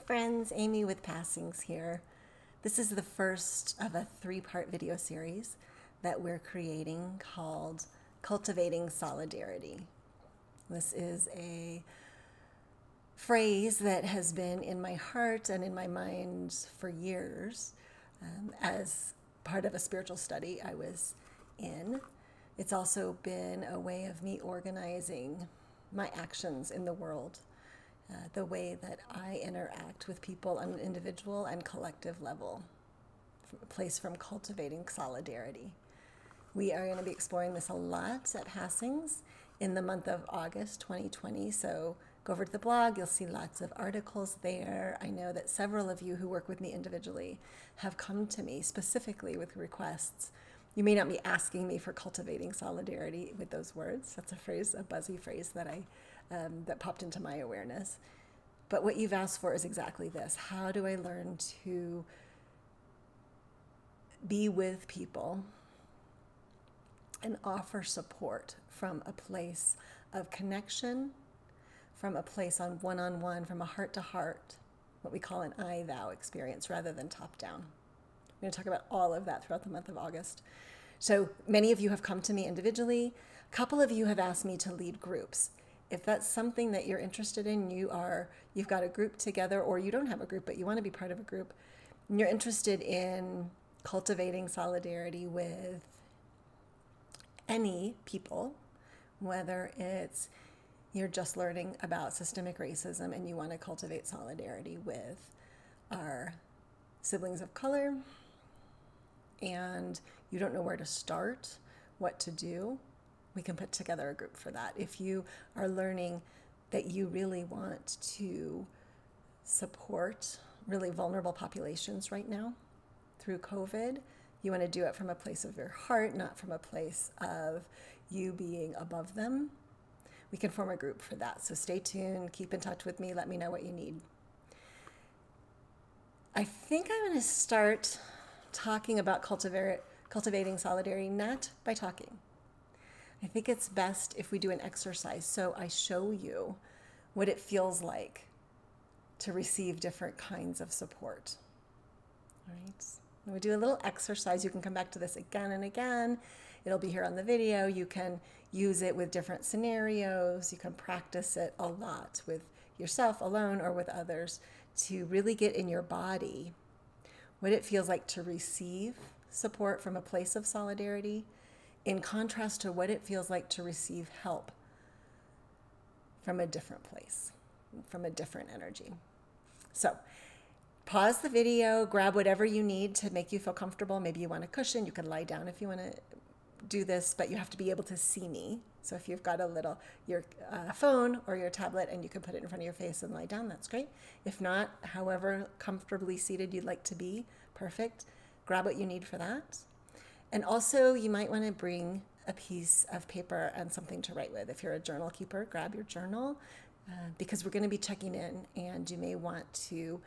friends, Amy with Passings here. This is the first of a three-part video series that we're creating called Cultivating Solidarity. This is a phrase that has been in my heart and in my mind for years as part of a spiritual study I was in. It's also been a way of me organizing my actions in the world, the way that I interact with people on an individual and collective level, a place from cultivating solidarity. We are going to be exploring this a lot at Passings in the month of August 2020, so go over to the blog, you'll see lots of articles there. I know that several of you who work with me individually have come to me specifically with requests. You may not be asking me for cultivating solidarity with those words. That's a phrase, a buzzy phrase that that popped into my awareness. But what you've asked for is exactly this. How do I learn to be with people and offer support from a place of connection, from a place on one-on-one, from a heart-to-heart, what we call an I-thou experience rather than top-down. I'm going to talk about all of that throughout the month of August. So many of you have come to me individually. A couple of you have asked me to lead groups. If that's something that you're interested in, you've got a group together, or you don't have a group, but you want to be part of a group, and you're interested in cultivating solidarity with any people, whether it's you're just learning about systemic racism and you want to cultivate solidarity with our siblings of color, and you don't know where to start, what to do, we can put together a group for that. If you are learning that you really want to support really vulnerable populations right now through COVID, you want to do it from a place of your heart, not from a place of you being above them, we can form a group for that. So stay tuned, keep in touch with me, let me know what you need. I think I'm going to start talking about cultivating solidarity, not by talking. I think it's best if we do an exercise. So I show you what it feels like to receive different kinds of support. All right. We do a little exercise. You can come back to this again and again. It'll be here on the video. You can use it with different scenarios. You can practice it a lot with yourself alone or with others to really get in your body what it feels like to receive support from a place of solidarity in contrast to what it feels like to receive help from a different place, from a different energy. So pause the video, grab whatever you need to make you feel comfortable. Maybe you want a cushion, you can lie down if you want to do this, but you have to be able to see me. So if you've got your phone or your tablet and you can put it in front of your face and lie down, that's great. If not, however comfortably seated you'd like to be, perfect. Grab what you need for that. And also you might want to bring a piece of paper and something to write with. If you're a journal keeper, grab your journal because we're going to be checking in, and you may want to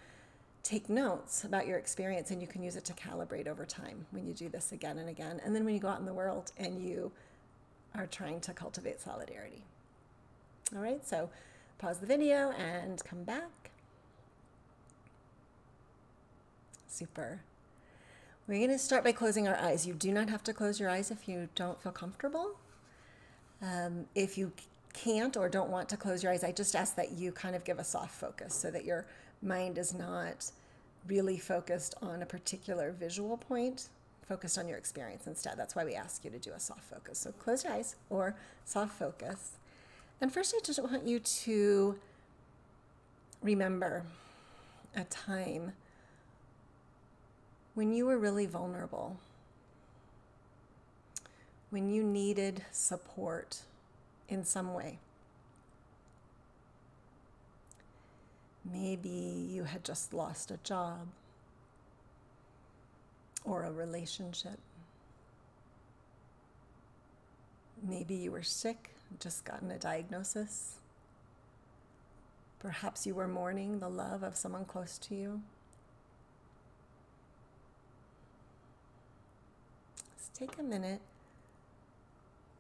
take notes about your experience, and you can use it to calibrate over time when you do this again and again. And then when you go out in the world and you are trying to cultivate solidarity. All right, so pause the video and come back. Super. We're going to start by closing our eyes. You do not have to close your eyes if you don't feel comfortable. If you can't or don't want to close your eyes, I just ask that you kind of give a soft focus so that your mind is not really focused on a particular visual point, focused on your experience instead. That's why we ask you to do a soft focus. So close your eyes or soft focus. And first, I just want you to remember a time when you were really vulnerable, when you needed support in some way. Maybe you had just lost a job or a relationship. Maybe you were sick, just gotten a diagnosis. Perhaps you were mourning the love of someone close to you. Let's take a minute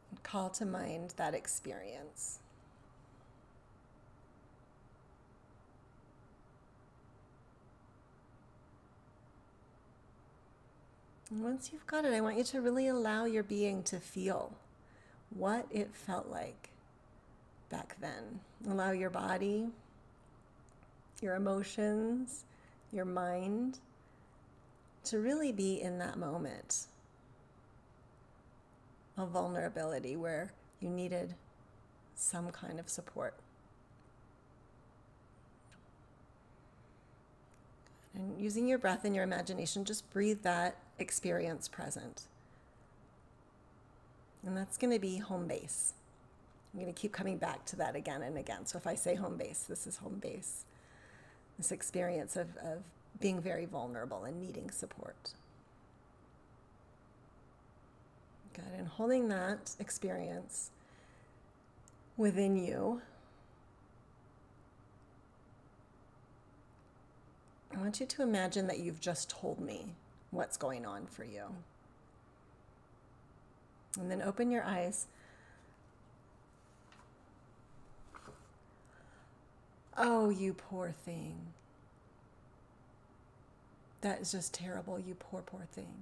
and call to mind that experience. And once you've got it, I want you to really allow your being to feel what it felt like back then. Allow your body, your emotions, your mind to really be in that moment of vulnerability where you needed some kind of support. And using your breath and your imagination, just breathe that experience present. And that's going to be home base. I'm going to keep coming back to that again and again. So if I say home base, this is home base. This experience of being very vulnerable and needing support. Good. And holding that experience within you, I want you to imagine that you've just told me what's going on for you. And then open your eyes. Oh, you poor thing. That is just terrible, you poor, poor thing.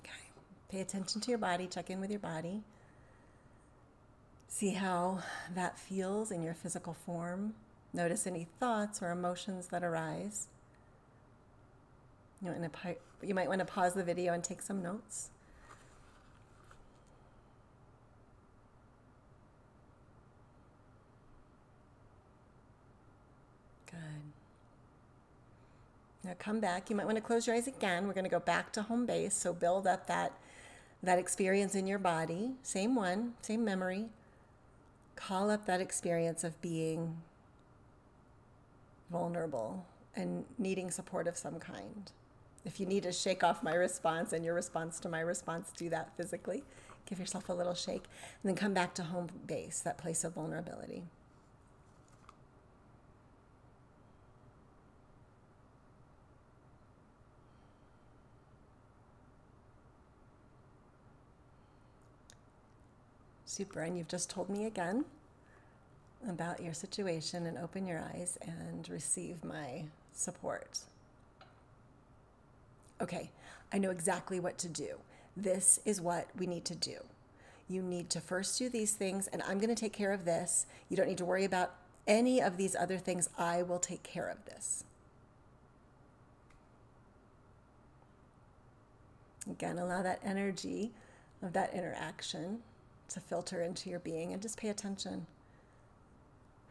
Okay. Pay attention to your body. Check in with your body. See how that feels in your physical form. Notice any thoughts or emotions that arise. You might want to pause the video and take some notes. Good. Now come back. You might want to close your eyes again. We're going to go back to home base. So build up that experience in your body. Same one, same memory. Call up that experience of being vulnerable and needing support of some kind. If you need to shake off my response and your response to my response, do that physically. Give yourself a little shake. And then come back to home base, that place of vulnerability. Super, and you've just told me again about your situation, and open your eyes and receive my support. Okay, I know exactly what to do. This is what we need to do. You need to first do these things, and I'm going to take care of this. You don't need to worry about any of these other things. I will take care of this. Again, allow that energy of that interaction to filter into your being, and just pay attention.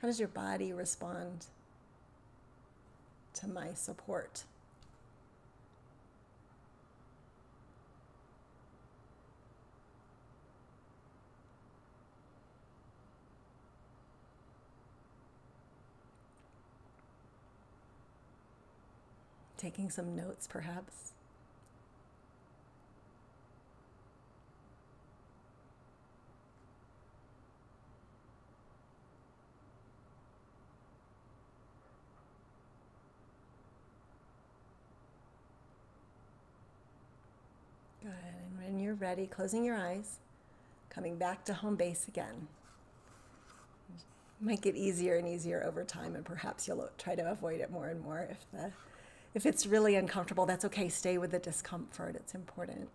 How does your body respond to my support? Taking some notes, perhaps. Good. And when you're ready, closing your eyes, coming back to home base again. Might get easier and easier over time, and perhaps you'll try to avoid it more and more. If it's really uncomfortable, that's okay. Stay with the discomfort. It's important.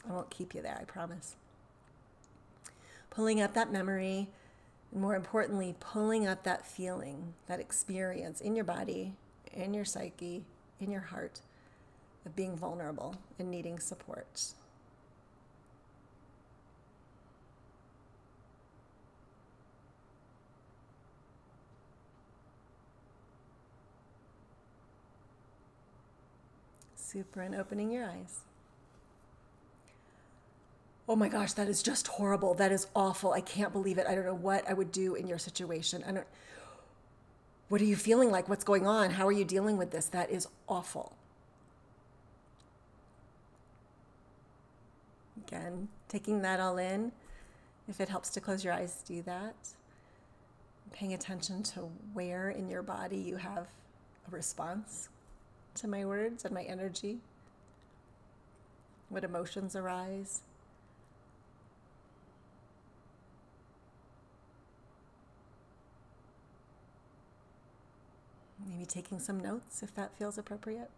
I won't keep you there, I promise. Pulling up that memory, and more importantly, pulling up that feeling, that experience in your body, in your psyche, in your heart, of being vulnerable and needing support. Super, and opening your eyes. Oh my gosh, that is just horrible. That is awful. I can't believe it. I don't know what I would do in your situation. What are you feeling like? What's going on? How are you dealing with this? That is awful. Again, taking that all in. If it helps to close your eyes, do that. Paying attention to where in your body you have a response to my words and my energy. What emotions arise. Maybe taking some notes if that feels appropriate.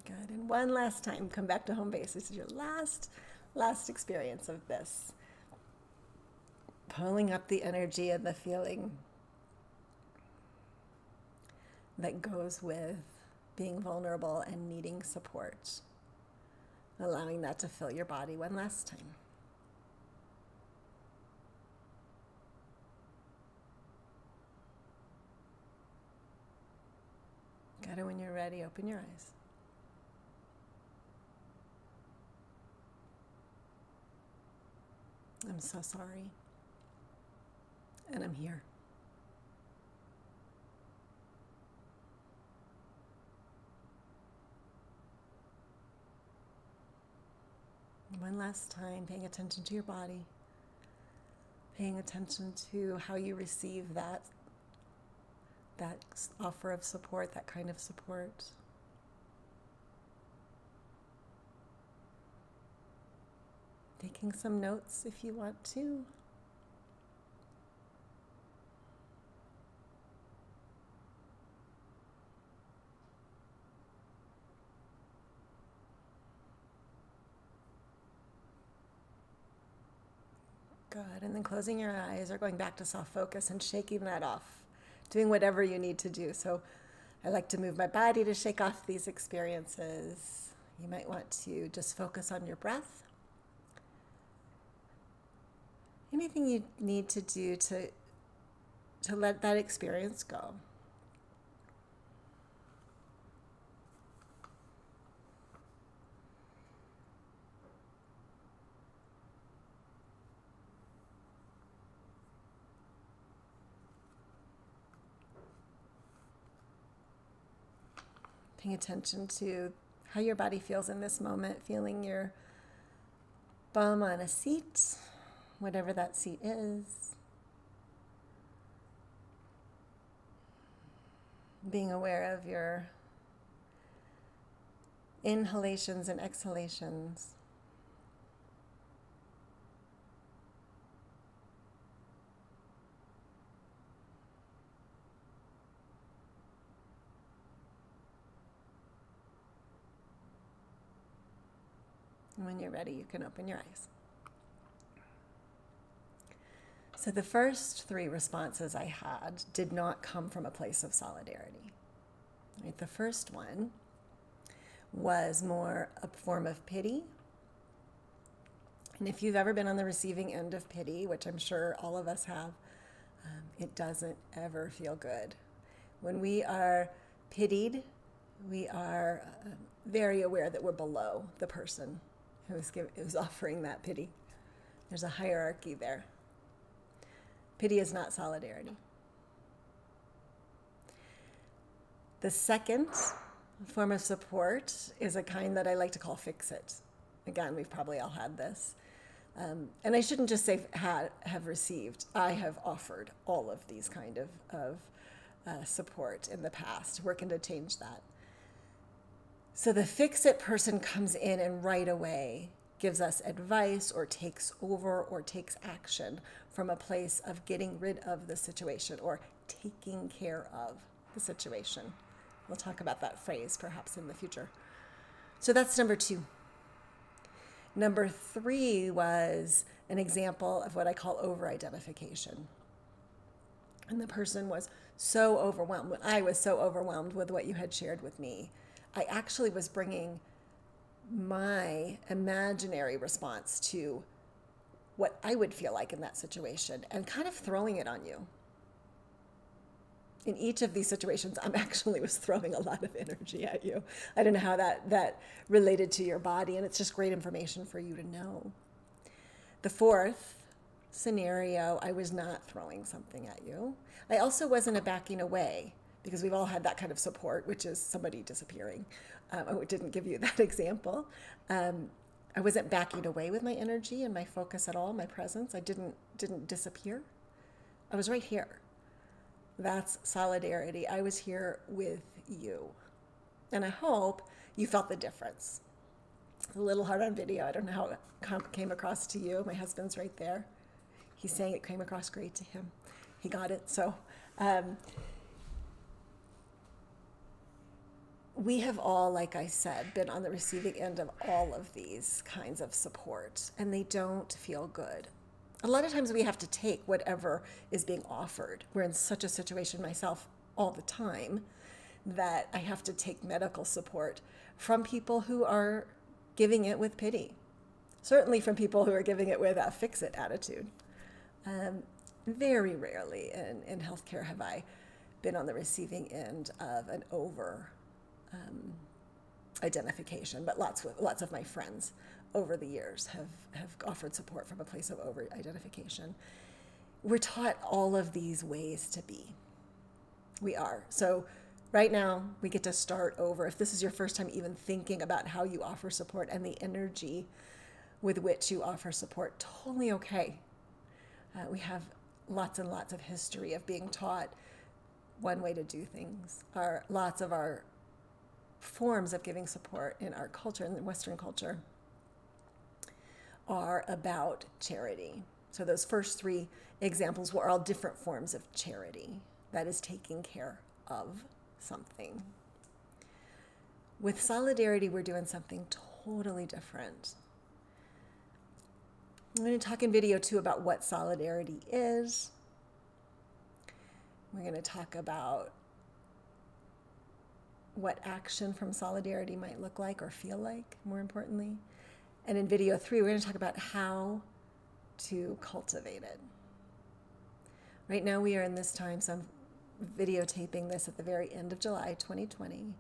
Good. And one last time, come back to home base. This is your last experience of this. Pulling up the energy and the feeling that goes with being vulnerable and needing support. Allowing that to fill your body one last time. Good. And when you're ready, open your eyes. I'm so sorry. And I'm here. One last time, paying attention to your body, paying attention to how you receive that offer of support, that kind of support. Taking some notes if you want to. Good. And then closing your eyes or going back to soft focus and shaking that off, doing whatever you need to do. So I like to move my body to shake off these experiences. You might want to just focus on your breath. Anything you need to do to let that experience go. Paying attention to how your body feels in this moment, feeling your bum on a seat, whatever that seat is. Being aware of your inhalations and exhalations. And when you're ready, you can open your eyes. So the first three responses I had did not come from a place of solidarity. Right? The first one was more a form of pity. And if you've ever been on the receiving end of pity, which I'm sure all of us have, it doesn't ever feel good. When we are pitied, we are very aware that we're below the person who's offering that pity. There's a hierarchy there. Pity is not solidarity. The second form of support is a kind that I like to call fix it. Again, we've probably all had this. And I shouldn't just say have received. I have offered all of these kind of support in the past, working to change that. So the fix it person comes in and right away gives us advice or takes over or takes action from a place of getting rid of the situation or taking care of the situation. We'll talk about that phrase perhaps in the future. So that's number 2. Number 3 was an example of what I call over-identification. And the person was so overwhelmed. When I was so overwhelmed with what you had shared with me, I actually was bringing my imaginary response to what I would feel like in that situation and kind of throwing it on you. In each of these situations, I actually was throwing a lot of energy at you. I don't know how that related to your body, and it's just great information for you to know. The fourth scenario, I was not throwing something at you. I also wasn't backing away, because we've all had that kind of support, which is somebody disappearing. I didn't give you that example. I wasn't backing away with my energy and my focus at all, my presence. I didn't disappear. I was right here. That's solidarity. I was here with you. And I hope you felt the difference. It's a little hard on video. I don't know how it came across to you. My husband's right there. He's saying it came across great to him. He got it. So we have all, like I said, been on the receiving end of all of these kinds of support, and they don't feel good. A lot of times we have to take whatever is being offered. We're in such a situation myself all the time that I have to take medical support from people who are giving it with pity. Certainly from people who are giving it with a fix-it attitude. Very rarely in healthcare have I been on the receiving end of an over identification, but lots of my friends over the years have offered support from a place of over identification. We're taught all of these ways to be. We are. So right now we get to start over. If this is your first time even thinking about how you offer support and the energy with which you offer support, totally okay. We have lots and lots of history of being taught one way to do things. Lots of our forms of giving support in our culture, in the Western culture, are about charity. So those first three examples were all different forms of charity. That is taking care of something. With solidarity, we're doing something totally different. I'm going to talk in video too about what solidarity is. We're going to talk about what action from solidarity might look like or feel like, more importantly. And in video 3, we're going to talk about how to cultivate it. Right now we are in this time, so I'm videotaping this at the very end of July 2020,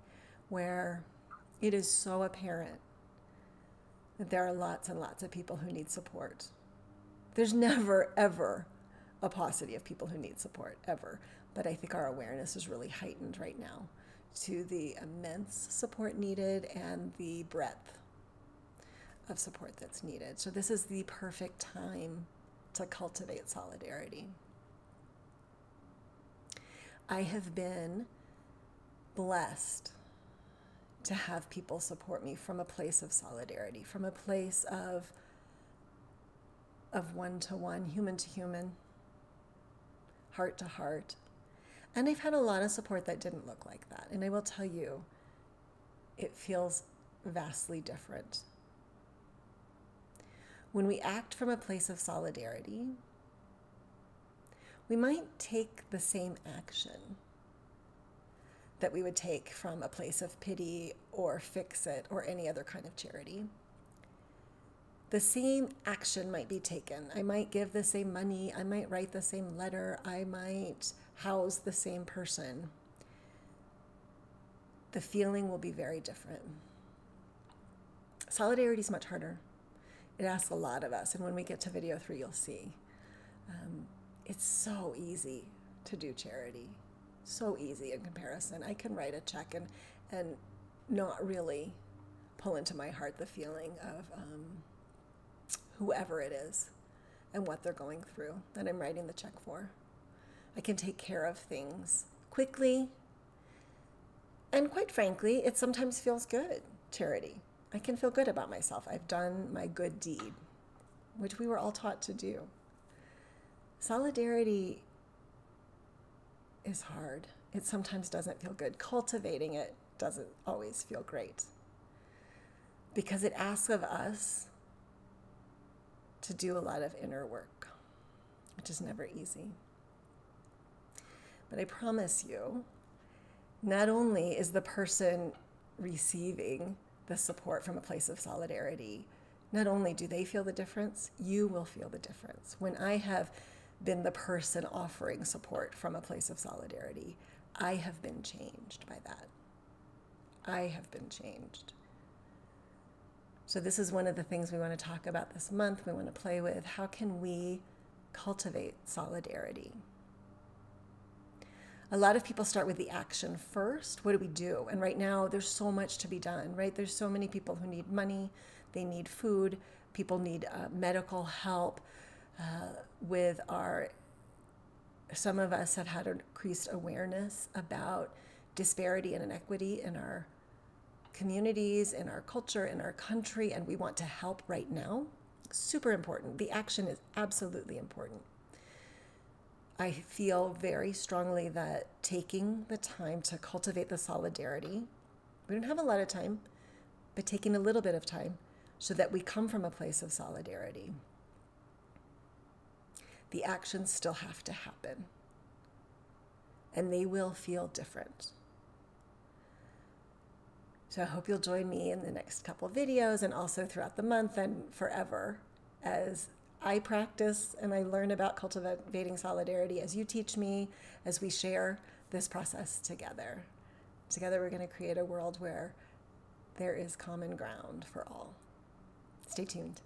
where it is so apparent that there are lots and lots of people who need support. There's never, ever a paucity of people who need support, ever. But I think our awareness is really heightened right now to the immense support needed and the breadth of support that's needed. So this is the perfect time to cultivate solidarity. I have been blessed to have people support me from a place of solidarity, from a place of one-to-one, human to human, heart to heart. And I've had a lot of support that didn't look like that. And I will tell you, it feels vastly different. When we act from a place of solidarity, we might take the same action that we would take from a place of pity or fix-it or any other kind of charity. The same action might be taken. I might give the same money, I might write the same letter, I might house the same person. The feeling will be very different. Solidarity is much harder. It asks a lot of us, and when we get to video 3, you'll see. It's so easy to do charity. So easy in comparison. I can write a check and not really pull into my heart the feeling of whoever it is and what they're going through that I'm writing the check for. I can take care of things quickly, and quite frankly, it sometimes feels good, charity. I can feel good about myself. I've done my good deed, which we were all taught to do. Solidarity is hard. It sometimes doesn't feel good. Cultivating it doesn't always feel great, because it asks of us to do a lot of inner work, which is never easy. But I promise you, not only is the person receiving the support from a place of solidarity, not only do they feel the difference, you will feel the difference. When I have been the person offering support from a place of solidarity, I have been changed by that. I have been changed. So this is one of the things we want to talk about this month. We want to play with, how can we cultivate solidarity? A lot of people start with the action first. What do we do? And right now, there's so much to be done, right? There's so many people who need money, they need food, people need medical help. Some of us have had increased awareness about disparity and inequity in our communities, in our culture, in our country, and we want to help right now. Super important. The action is absolutely important. I feel very strongly that taking the time to cultivate the solidarity, we don't have a lot of time, but taking a little bit of time so that we come from a place of solidarity. The actions still have to happen, and they will feel different. So I hope you'll join me in the next couple of videos and also throughout the month and forever as I practice and I learn about cultivating solidarity, as you teach me, as we share this process together. Together we're going to create a world where there is common ground for all. Stay tuned.